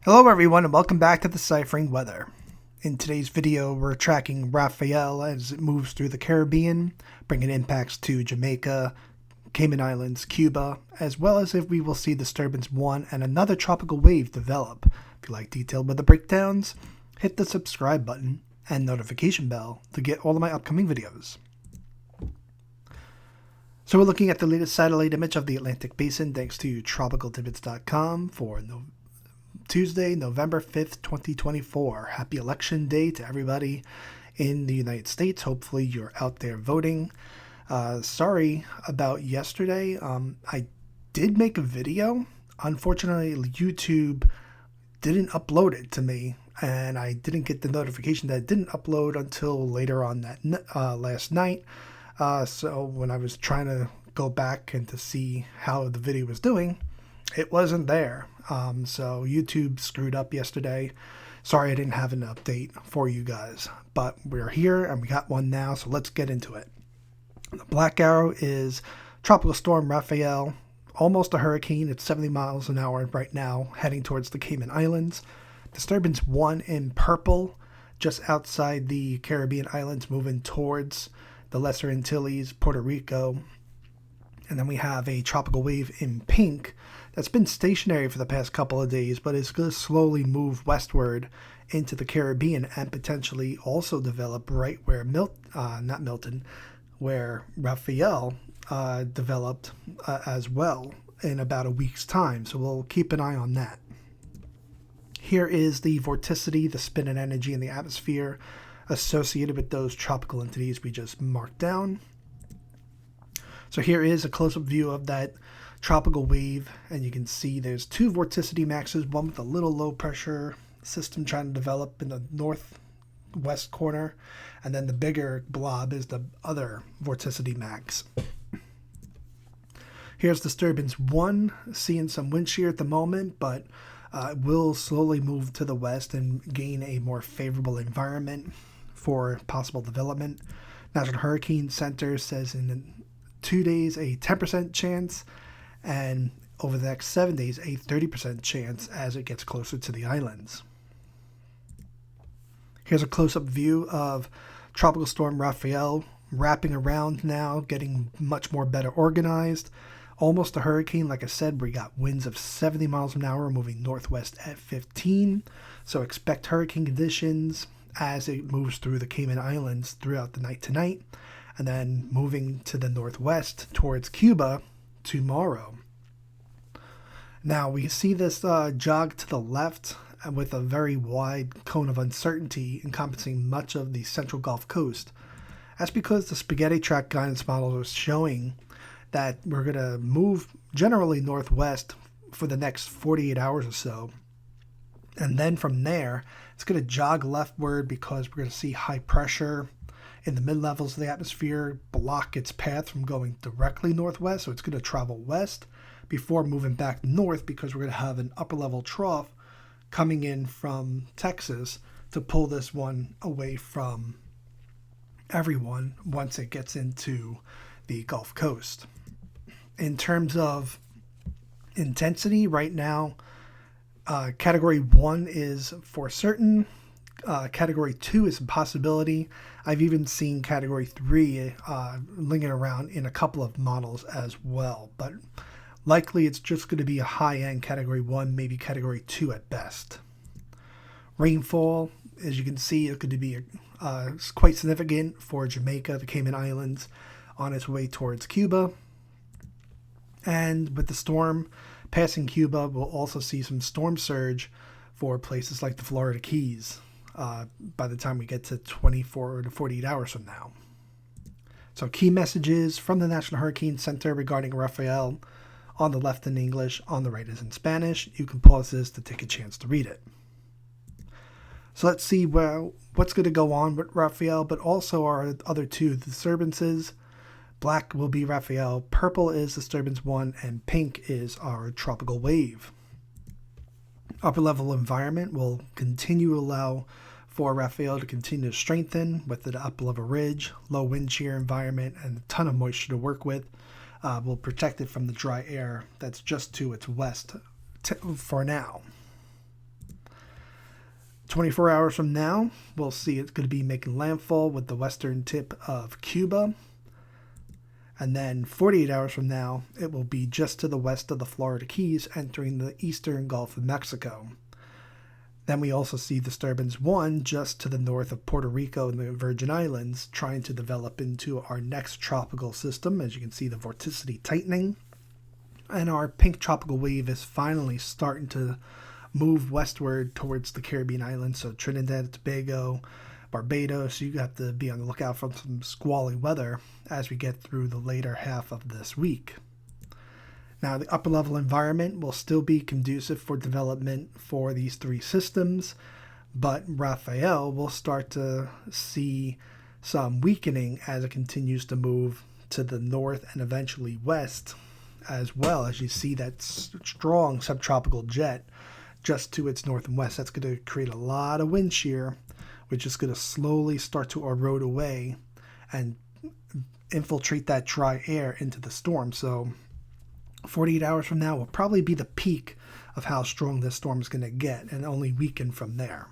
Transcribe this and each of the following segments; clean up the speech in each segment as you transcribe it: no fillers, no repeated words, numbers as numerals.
Hello everyone and welcome back to Deciphering Weather. In today's video we're tracking Raphael as it moves through the Caribbean, bringing impacts to Jamaica, Cayman Islands, Cuba, as well as if we will see disturbance 1 and another tropical wave develop. If you like detailed weather breakdowns, hit the subscribe button and notification bell to get all of my upcoming videos. So we're looking at the latest satellite image of the Atlantic Basin thanks to tropicaltidbits.com for Tuesday, November 5th, 2024. Happy election day to everybody in the United States. Hopefully you're out there voting. Sorry about yesterday. I did make a video. Unfortunately, YouTube didn't upload it to me, and I didn't get the notification that it didn't upload until later on that last night. So when I was trying to go back and to see how the video was doing, it wasn't there. So YouTube screwed up yesterday. Sorry I didn't have an update for you guys, but we're here and we got one now, so let's get into it. The black arrow is Tropical Storm Raphael, almost a hurricane. It's 70 miles an hour right now, heading towards the Cayman Islands. Disturbance 1 in purple, just outside the Caribbean islands, moving towards the Lesser Antilles, Puerto Rico. And then we have a tropical wave in pink that's been stationary for the past couple of days, but is going to slowly move westward into the Caribbean and potentially also develop right where where Raphael developed as well in about a week's time. So we'll keep an eye on that. Here is the vorticity, the spin and energy in the atmosphere associated with those tropical entities we just marked down. So here is a close-up view of that tropical wave, and you can see there's two vorticity maxes, one with a little low pressure system trying to develop in the northwest corner, and then the bigger blob is the other vorticity max. Here's disturbance 1, seeing some wind shear at the moment, but it will slowly move to the west and gain a more favorable environment for possible development. National Hurricane Center says in 2 days a 10% chance, and over the next 7 days a 30% chance as it gets closer to the islands. Here's a close-up view of Tropical Storm Raphael wrapping around now, getting much more better organized. Almost a hurricane, like I said. We got winds of 70 miles an hour moving northwest at 15, so expect hurricane conditions as it moves through the Cayman Islands throughout the night tonight, and then moving to the northwest towards Cuba tomorrow. Now we see this jog to the left with a very wide cone of uncertainty encompassing much of the central Gulf Coast. That's because the spaghetti track guidance model is showing that we're going to move generally northwest for the next 48 hours or so. And then from there, it's going to jog leftward because we're going to see high pressure in the mid-levels of the atmosphere block its path from going directly northwest, so it's going to travel west before moving back north because we're going to have an upper-level trough coming in from Texas to pull this one away from everyone once it gets into the Gulf Coast. In terms of intensity, right now, Category 1 is for certain. Category 2 is a possibility. I've even seen Category 3 lingering around in a couple of models as well, but likely it's just going to be a high-end Category 1, maybe Category 2 at best. Rainfall, as you can see, is going to be quite significant for Jamaica, the Cayman Islands, on its way towards Cuba. And with the storm passing Cuba, we'll also see some storm surge for places like the Florida Keys by the time we get to 24 to 48 hours from now. So key messages from the National Hurricane Center regarding Raphael. On the left in English, on the right is in Spanish. You can pause this to take a chance to read it. So let's see what's going to go on with Raphael, but also our other two disturbances. Black will be Raphael, purple is disturbance 1, and pink is our tropical wave. Upper level environment will continue to allow for Raphael to continue to strengthen with the upper level ridge, low wind shear environment, and a ton of moisture to work with. Will protect it from the dry air that's just to its west for now. 24 hours from now, we'll see it's going to be making landfall with the western tip of Cuba. And then 48 hours from now, it will be just to the west of the Florida Keys, entering the eastern Gulf of Mexico. Then we also see disturbance 1 just to the north of Puerto Rico and the Virgin Islands, trying to develop into our next tropical system. As you can see, the vorticity tightening. And our pink tropical wave is finally starting to move westward towards the Caribbean islands. So Trinidad and Tobago, Barbados, you have to be on the lookout for some squally weather as we get through the later half of this week. Now, the upper level environment will still be conducive for development for these three systems, but Raphael will start to see some weakening as it continues to move to the north and eventually west, as well as you see that strong subtropical jet just to its north and west. That's going to create a lot of wind shear, which is going to slowly start to erode away and infiltrate that dry air into the storm. So 48 hours from now will probably be the peak of how strong this storm is going to get, and only weaken from there.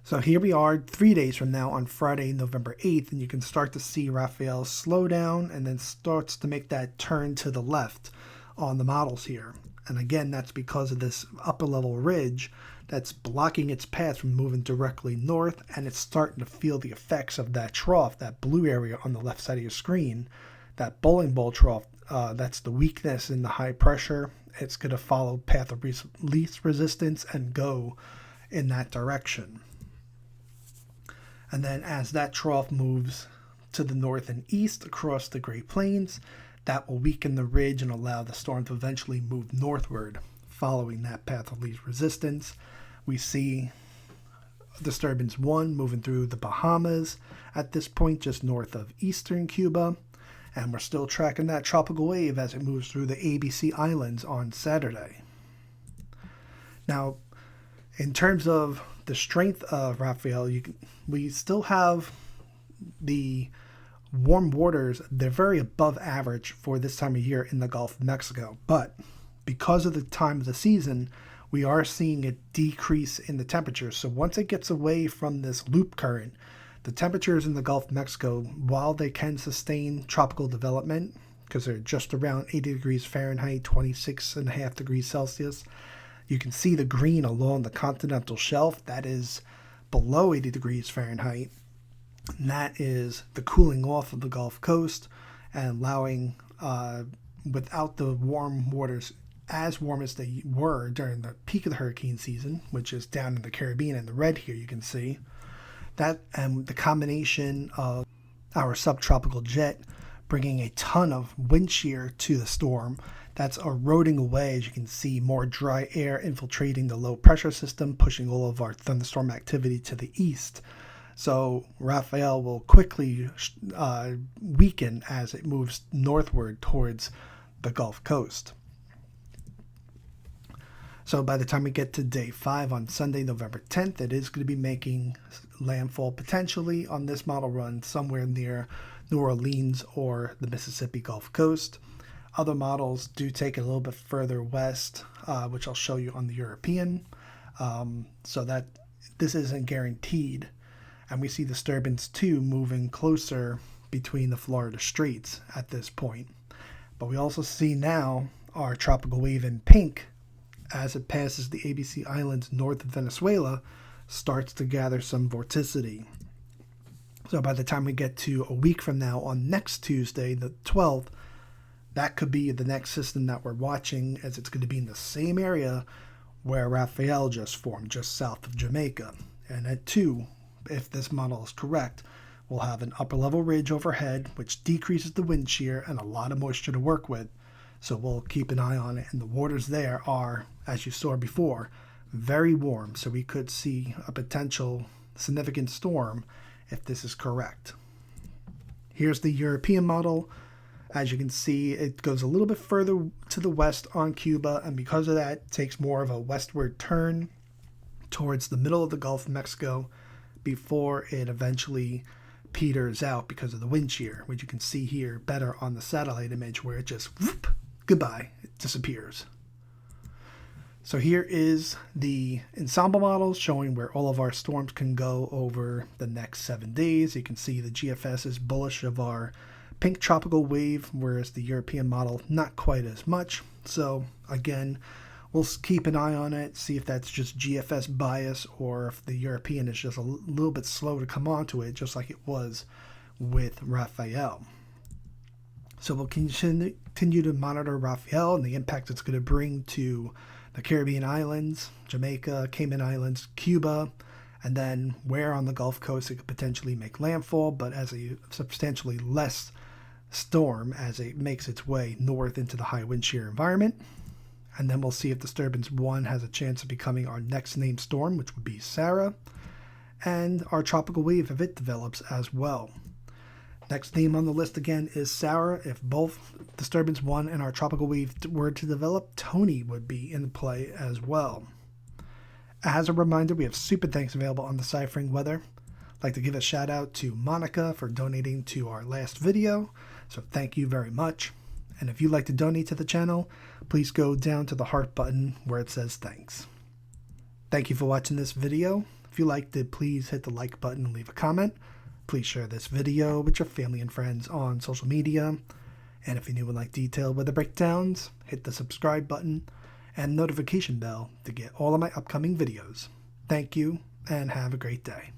So here we are 3 days from now on Friday, November 8th, and you can start to see Raphael slow down and then starts to make that turn to the left on the models here. And again, that's because of this upper level ridge that's blocking its path from moving directly north, and it's starting to feel the effects of that trough, that blue area on the left side of your screen. That bowling ball trough, that's the weakness in the high pressure. It's going to follow path of least resistance and go in that direction. And then as that trough moves to the north and east across the Great Plains, that will weaken the ridge and allow the storm to eventually move northward, following that path of least resistance. We see disturbance 1 moving through the Bahamas at this point, just north of eastern Cuba. And we're still tracking that tropical wave as it moves through the ABC Islands on Saturday. Now, in terms of the strength of Raphael, we still have the warm waters. They're very above average for this time of year in the Gulf of Mexico. But because of the time of the season, we are seeing a decrease in the temperature. So once it gets away from this loop current, the temperatures in the Gulf of Mexico, while they can sustain tropical development, because they're just around 80 degrees Fahrenheit, 26.5 degrees Celsius, you can see the green along the continental shelf. That is below 80 degrees Fahrenheit. And that is the cooling off of the Gulf Coast and allowing, without the warm waters as warm as they were during the peak of the hurricane season, which is down in the Caribbean in the red here, you can see. That and the combination of our subtropical jet bringing a ton of wind shear to the storm, that's eroding away, as you can see, more dry air infiltrating the low pressure system, pushing all of our thunderstorm activity to the east. So Raphael will quickly weaken as it moves northward towards the Gulf Coast. So by the time we get to day 5 on Sunday, November 10th, it is going to be making landfall potentially on this model run somewhere near New Orleans or the Mississippi Gulf Coast. Other models do take it a little bit further west, which I'll show you on the European. So that this isn't guaranteed. And we see disturbance 2 moving closer between the Florida Straits at this point. But we also see now our tropical wave in pink, as it passes the ABC Islands north of Venezuela, starts to gather some vorticity. So by the time we get to a week from now on next Tuesday, the 12th, that could be the next system that we're watching, as it's going to be in the same area where Raphael just formed, just south of Jamaica. And at 2, if this model is correct, we'll have an upper level ridge overhead, which decreases the wind shear and a lot of moisture to work with. So we'll keep an eye on it. And the waters there are, as you saw before, very warm. So we could see a potential significant storm if this is correct. Here's the European model. As you can see, it goes a little bit further to the west on Cuba, and because of that, it takes more of a westward turn towards the middle of the Gulf of Mexico before it eventually peters out because of the wind shear, which you can see here better on the satellite image, where it just whoop, goodbye, it disappears. So here is the ensemble model showing where all of our storms can go over the next 7 days. You can see the GFS is bullish of our pink tropical wave, whereas the European model not quite as much. So again, we'll keep an eye on it, see if that's just GFS bias or if the European is just a little bit slow to come onto it, just like it was with Raphael. So we'll continue to monitor Raphael and the impact it's going to bring to the Caribbean islands, Jamaica, Cayman Islands, Cuba, and then where on the Gulf Coast it could potentially make landfall, but as a substantially less storm as it makes its way north into the high wind shear environment. And then we'll see if Disturbance 1 has a chance of becoming our next named storm, which would be Sara, and our tropical wave if it develops as well. Next name on the list again is Sara. If both Disturbance 1 and our tropical wave were to develop, Tony would be in play as well. As a reminder, we have super thanks available on Deciphering Weather. I'd like to give a shout out to Monica for donating to our last video, so thank you very much. And if you'd like to donate to the channel, please go down to the heart button where it says thanks. Thank you for watching this video. If you liked it, please hit the like button and leave a comment. Please share this video with your family and friends on social media. And if you would like detailed weather breakdowns, hit the subscribe button and notification bell to get all of my upcoming videos. Thank you and have a great day.